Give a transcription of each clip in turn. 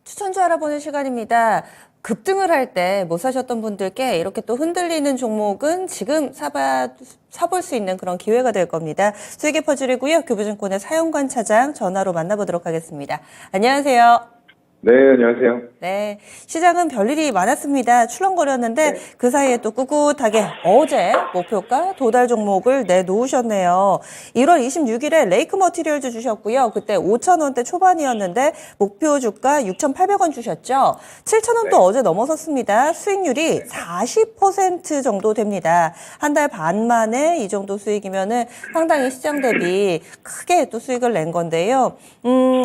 추천주 알아보는 시간입니다. 급등을 할 때 못 사셨던 분들께 이렇게 또 흔들리는 종목은 지금 사볼 수 있는 그런 기회가 될 겁니다. 수익의 퍼즐이고요. 교보증권의 사연관 차장 전화로 만나보도록 하겠습니다. 안녕하세요. 네, 안녕하세요. 네, 시장은 별일이 많았습니다. 출렁거렸는데 네. 그 사이에 또 꿋꿋하게 어제 목표가 도달 종목을 내놓으셨네요. 1월 26일에 레이크 머티리얼즈 주셨고요. 그때 5,000원대 초반이었는데 목표 주가 6,800원 주셨죠. 7,000원 또 네. 어제 넘어섰습니다. 수익률이 40% 정도 됩니다. 한 달 반 만에 이 정도 수익이면은 상당히 시장 대비 크게 또 수익을 낸 건데요.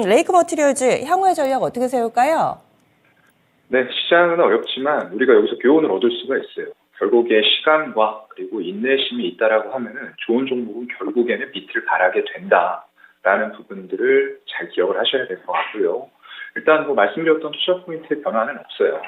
레이크 머티리얼즈 향후의 전략 어떻게 세울까요? 네, 시장은 어렵지만 우리가 여기서 교훈을 얻을 수가 있어요. 결국에 시간과 그리고 인내심이 있다라고 하면은 좋은 종목은 결국에는 빛을 발하게 된다라는 부분들을 잘 기억을 하셔야 될 것 같고요. 일단 뭐 말씀드렸던 투자 포인트의 변화는 없어요.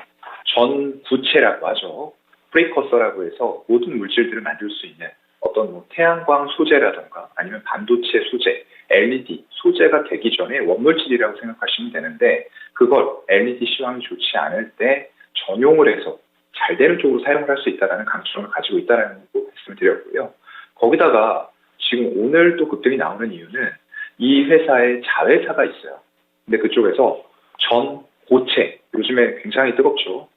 전 부채라고 하죠. 프리커서라고 해서 모든 물질들을 만들 수 있는 어떤 뭐 태양광 소재라든가 아니면 반도체 소재, LED 소재가 되기 전에 원물질이라고 생각하시면 되는데 그걸 LED 시황이 좋지 않을 때 전용을 해서 잘 되는 쪽으로 사용을 할 수 있다는 강점을 가지고 있다는 거 말씀을 드렸고요. 거기다가 지금 오늘 또 급등이 나오는 이유는 이 회사의 자회사가 있어요. 근데 그쪽에서 전 고체, 요즘에 굉장히 뜨겁죠.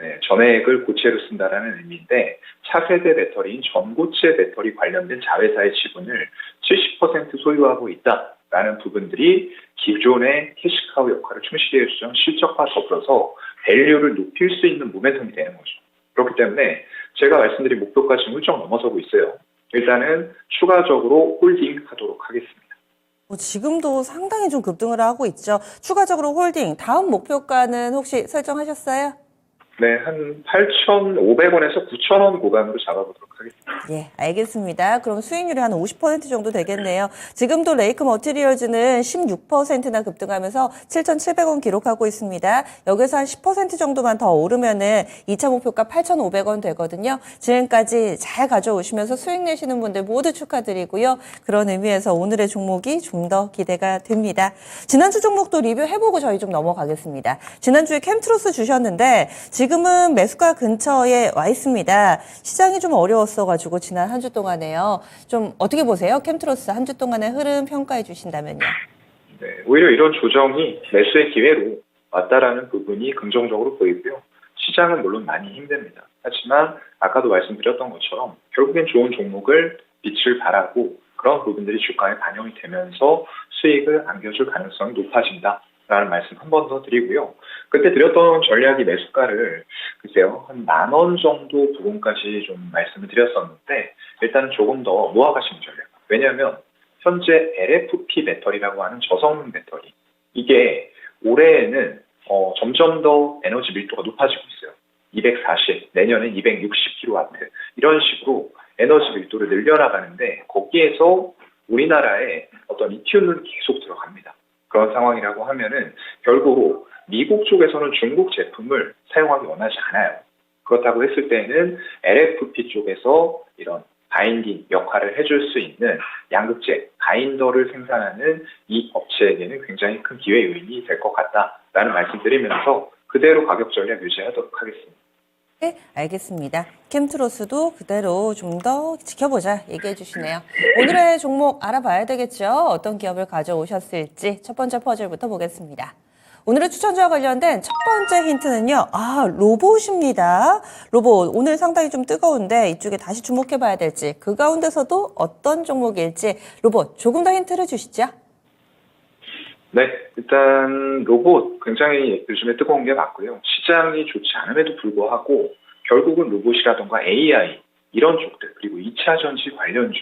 네, 전액을 고체로 쓴다라는 의미인데 차세대 배터리인 전고체 배터리 관련된 자회사의 지분을 70% 소유하고 있다라는 부분들이 기존의 캐시카우 역할을 충실히 해주던 실적과 더불어서 밸류를 높일 수 있는 모멘텀이 되는 거죠. 그렇기 때문에 제가 말씀드린 목표까지 훌쩍 넘어서고 있어요. 일단은 추가적으로 홀딩하도록 하겠습니다. 지금도 상당히 좀 급등을 하고 있죠. 추가적으로 홀딩, 다음 목표가는 혹시 설정하셨어요? 네, 한 8,500원에서 9,000원 구간으로 잡아보도록 하겠습니다. 예, 알겠습니다. 그럼 수익률이 한 50% 정도 되겠네요. 지금도 레이크 머티리얼즈는 16%나 급등하면서 7,700원 기록하고 있습니다. 여기서 한 10% 정도만 더 오르면은 2차 목표가 8,500원 되거든요. 지금까지 잘 가져오시면서 수익 내시는 분들 모두 축하드리고요. 그런 의미에서 오늘의 종목이 좀 더 기대가 됩니다. 지난주 종목도 리뷰해보고 저희 좀 넘어가겠습니다. 지난주에 캠트로스 주셨는데 지금은 매수가 근처에 와 있습니다. 시장이 좀 어려웠어가지고 지난 한 주 동안에요. 좀 어떻게 보세요? 캠트로스 한 주 동안의 흐름 평가해 주신다면요. 네, 오히려 이런 조정이 매수의 기회로 왔다라는 부분이 긍정적으로 보이고요. 시장은 물론 많이 힘듭니다. 하지만 아까도 말씀드렸던 것처럼 결국엔 좋은 종목을 빛을 발하고 그런 부분들이 주가에 반영이 되면서 수익을 안겨줄 가능성이 높아진다라는 말씀 한 번 더 드리고요. 그때 드렸던 전략이 매수가를 글쎄요 한 10,000원 정도 부분까지 좀 말씀을 드렸었는데 일단은 조금 더 모아가시는 전략. 왜냐하면 현재 LFP 배터리라고 하는 저성능 배터리 이게 올해에는 점점 더 에너지 밀도가 높아지고 있어요. 240, 내년엔 260kW 이런 식으로 에너지 밀도를 늘려나가는데 거기에서 우리나라에 어떤 리튬은 계속 들어갑니다. 그런 상황이라고 하면은 결국 미국 쪽에서는 중국 제품을 사용하기 원하지 않아요. 그렇다고 했을 때는 LFP 쪽에서 이런 바인딩 역할을 해줄 수 있는 양극재, 바인더를 생산하는 이 업체에게는 굉장히 큰 기회 요인이 될 것 같다라는 말씀드리면서 그대로 가격 전략 유지하도록 하겠습니다. 네, 알겠습니다. 캠트로스도 그대로 좀 더 지켜보자 얘기해 주시네요. 오늘의 종목 알아봐야 되겠죠? 어떤 기업을 가져오셨을지 첫 번째 퍼즐부터 보겠습니다. 오늘의 추천주와 관련된 첫 번째 힌트는요. 로봇입니다. 로봇 오늘 상당히 좀 뜨거운데 이쪽에 다시 주목해 봐야 될지 그 가운데서도 어떤 종목일지 로봇 조금 더 힌트를 주시죠. 네, 일단 로봇 굉장히 요즘에 뜨거운 게 맞고요. 시장이 좋지 않음에도 불구하고 결국은 로봇이라던가 AI 이런 쪽들 그리고 2차 전지 관련주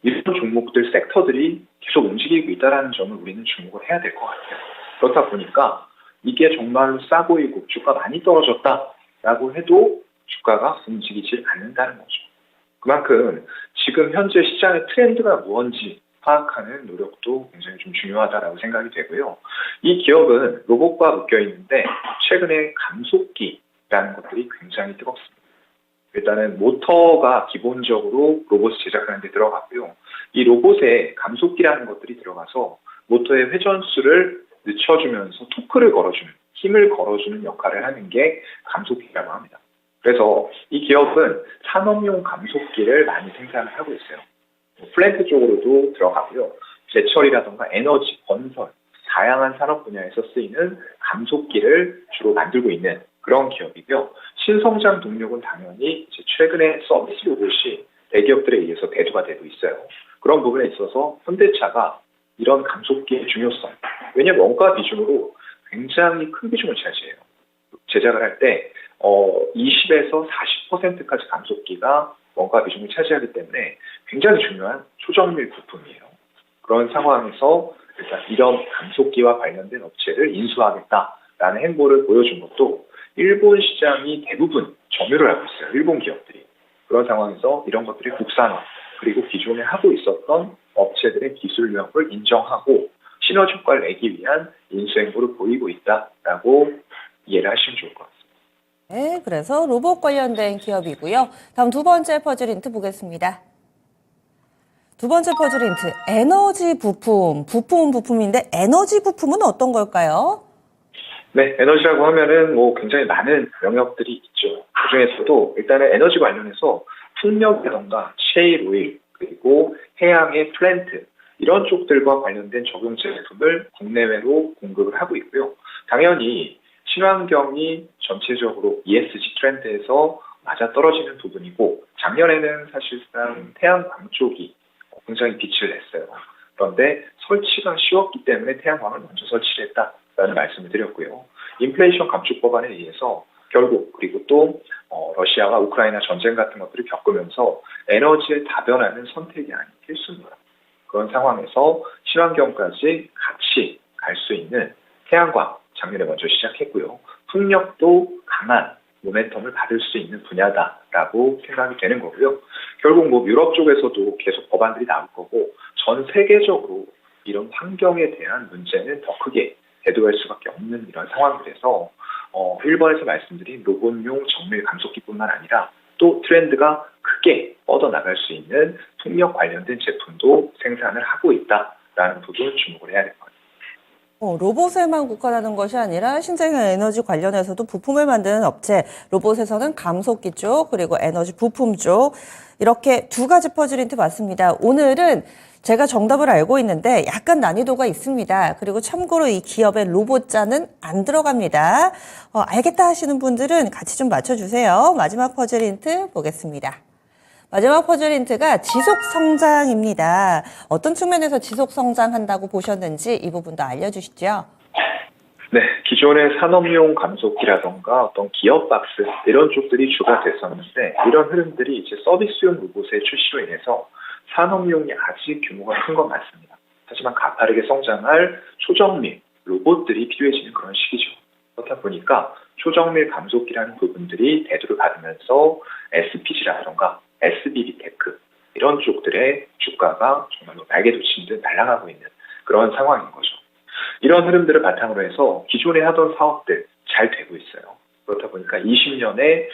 이런 종목들 섹터들이 계속 움직이고 있다는 점을 우리는 주목을 해야 될 것 같아요. 그렇다 보니까 이게 정말로 싸 보이고 주가 많이 떨어졌다라고 해도 주가가 움직이지 않는다는 거죠. 그만큼 지금 현재 시장의 트렌드가 무언지 파악하는 노력도 굉장히 좀 중요하다라고 생각이 되고요. 이 기업은 로봇과 묶여 있는데 최근에 감속기라는 것들이 굉장히 뜨겁습니다. 일단은 모터가 기본적으로 로봇을 제작하는 데 들어갔고요. 이 로봇에 감속기라는 것들이 들어가서 모터의 회전수를 늦춰주면서 토크를 걸어주는 힘을 걸어주는 역할을 하는 게 감속기라고 합니다. 그래서 이 기업은 산업용 감속기를 많이 생산을 하고 있어요. 플랜트 쪽으로도 들어가고요. 제철이라던가 에너지, 건설, 다양한 산업 분야에서 쓰이는 감속기를 주로 만들고 있는 그런 기업이고요. 신성장 동력은 당연히 이제 최근에 서비스 로봇이 대기업들에 의해서 대두가 되고 있어요. 그런 부분에 있어서 현대차가 이런 감속기의 중요성, 왜냐하면 원가 비중으로 굉장히 큰 비중을 차지해요. 제작을 할 때 20에서 40%까지 감속기가 원가 비중을 차지하기 때문에 굉장히 중요한 초정밀 부품이에요. 그런 상황에서 일단 이런 감속기와 관련된 업체를 인수하겠다라는 행보를 보여준 것도 일본 시장이 대부분 점유를 하고 있어요. 일본 기업들이. 그런 상황에서 이런 것들이 국산화 그리고 기존에 하고 있었던 업체들의 기술력을 인정하고 시너지 효과를 내기 위한 인수 행보를 보이고 있다라고 이해를 하시면 좋을 것 같습니다. 네, 그래서 로봇 관련된 기업이고요. 다음 두 번째 퍼즐 힌트 보겠습니다. 두 번째 퍼즐 힌트, 에너지 부품인데 에너지 부품은 어떤 걸까요? 네, 에너지라고 하면은 굉장히 많은 영역들이 있죠. 그중에서도 일단은 에너지 관련해서 풍력이라던가 셰일 오일 그리고 해양의 플랜트 이런 쪽들과 관련된 적용 제품을 국내외로 공급을 하고 있고요. 당연히 친환경이 전체적으로 ESG 트렌드에서 맞아떨어지는 부분이고 작년에는 사실상 태양광 쪽이 굉장히 빛을 냈어요. 그런데 설치가 쉬웠기 때문에 태양광을 먼저 설치를 했다라는 말씀을 드렸고요. 인플레이션 감축 법안에 의해서 결국 그리고 또 러시아와 우크라이나 전쟁 같은 것들을 겪으면서 에너지의 다변화는 선택이 아닌 필수입니다. 그런 상황에서 친환경까지 같이 갈 수 있는 태양광 작년에 먼저 시작했고요. 풍력도 강한 모멘텀을 받을 수 있는 분야다라고 생각이 되는 거고요. 결국 유럽 쪽에서도 계속 법안들이 나올 거고 전 세계적으로 이런 환경에 대한 문제는 더 크게 대두할 수밖에 없는 이런 상황들에서 일본에서 말씀드린 로봇용 정밀 감속기뿐만 아니라 또 트렌드가 크게 뻗어나갈 수 있는 풍력 관련된 제품도 생산을 하고 있다라는 부분 주목을 해야 될 것 같습니다. 로봇에만 국한하는 것이 아니라 신재생 에너지 관련해서도 부품을 만드는 업체, 로봇에서는 감속기 쪽, 그리고 에너지 부품 쪽, 이렇게 두 가지 퍼즐 힌트 맞습니다. 오늘은 제가 정답을 알고 있는데 약간 난이도가 있습니다. 그리고 참고로 이 기업의 로봇자는 안 들어갑니다. 알겠다 하시는 분들은 같이 좀 맞춰주세요. 마지막 퍼즐 힌트 보겠습니다. 마지막 퍼즐 힌트가 지속 성장입니다. 어떤 측면에서 지속 성장한다고 보셨는지 이 부분도 알려주시죠. 네, 기존의 산업용 감속기라던가 어떤 기업 박스 이런 쪽들이 주가 됐었는데 이런 흐름들이 이제 서비스용 로봇의 출시로 인해서 산업용이 아직 규모가 큰 건 맞습니다. 하지만 가파르게 성장할 초정밀 로봇들이 필요해지는 그런 시기죠. 그렇다 보니까 초정밀 감속기라는 부분들이 대두를 받으면서 SPG라던가 SBB 테크 이런 쪽들의 주가가 정말로 날개도 친 듯 날아가고 있는 그런 상황인 거죠. 이런 흐름들을 바탕으로 해서 기존에 하던 사업들 잘 되고 있어요. 그렇다 보니까 20년에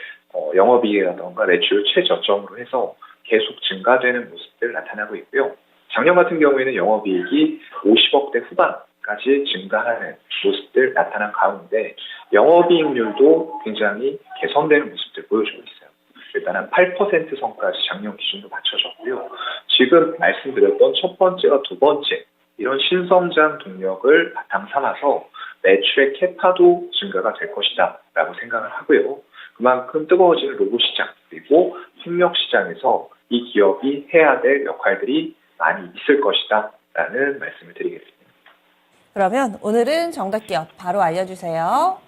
영업이익이라던가 매출 최저점으로 해서 계속 증가되는 모습들 나타나고 있고요. 작년 같은 경우에는 영업이익이 50억대 후반까지 증가하는 모습들 나타난 가운데 영업이익률도 굉장히 개선되는 모습들 보여주고 있어요. 일단 한 8% 선까지 작년 기준으로 맞춰졌고요. 지금 말씀드렸던 첫 번째와 두 번째 이런 신성장 동력을 바탕 삼아서 매출의 캐파도 증가가 될 것이다 라고 생각을 하고요. 그만큼 뜨거워지는 로봇 시장 그리고 풍력 시장에서 이 기업이 해야 될 역할들이 많이 있을 것이다 라는 말씀을 드리겠습니다. 그러면 오늘은 정답 기업 바로 알려주세요.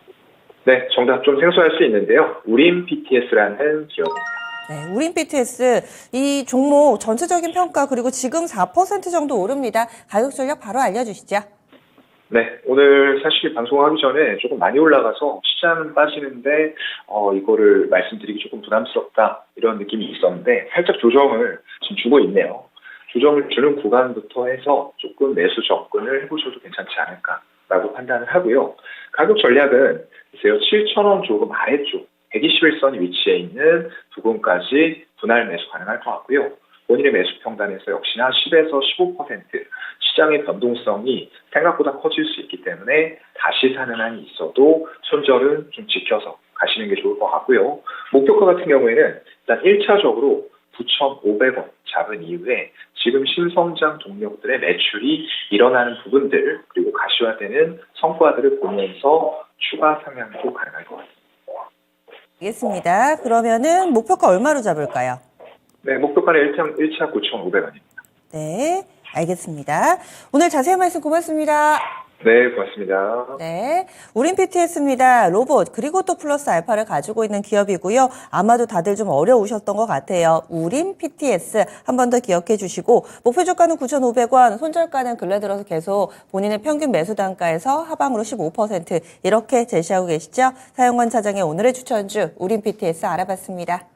네, 정답 좀 생소할 수 있는데요. 우림 PTS라는 기업입니다. 네, 우림 PTS 이 종목 전체적인 평가 그리고 지금 4% 정도 오릅니다. 가격 전략 바로 알려주시죠. 네, 오늘 사실 방송하기 전에 조금 많이 올라가서 시장은 빠지는데 이거를 말씀드리기 조금 부담스럽다 이런 느낌이 있었는데 살짝 조정을 지금 주고 있네요. 조정을 주는 구간부터 해서 조금 매수 접근을 해보셔도 괜찮지 않을까라고 판단을 하고요. 가격 전략은 글쎄요 7,000원 조금 아래쪽 121선이 위치해 있는 부분까지 분할 매수 가능할 것 같고요. 본인의 매수 평단에서 역시나 10에서 15% 시장의 변동성이 생각보다 커질 수 있기 때문에 다시 사는 한이 있어도 손절은 좀 지켜서 가시는 게 좋을 것 같고요. 목표가 같은 경우에는 일단 1차적으로 9,500원 잡은 이후에 지금 신성장 동력들의 매출이 일어나는 부분들 그리고 가시화되는 성과들을 보면서 추가 상향도 가능할 것 같습니다. 알겠습니다. 그러면은 목표가 얼마로 잡을까요? 네, 목표가는 1차 9,500원입니다. 네, 알겠습니다. 오늘 자세한 말씀 고맙습니다. 네, 고맙습니다. 네, 우린 PTS입니다. 로봇 그리고 또 플러스 알파를 가지고 있는 기업이고요. 아마도 다들 좀 어려우셨던 것 같아요. 우린 PTS 한 번 더 기억해 주시고 목표 주가는 9,500원, 손절가는 근래 들어서 계속 본인의 평균 매수 단가에서 하방으로 15% 이렇게 제시하고 계시죠. 사용관 차장의 오늘의 추천주 우린 PTS 알아봤습니다.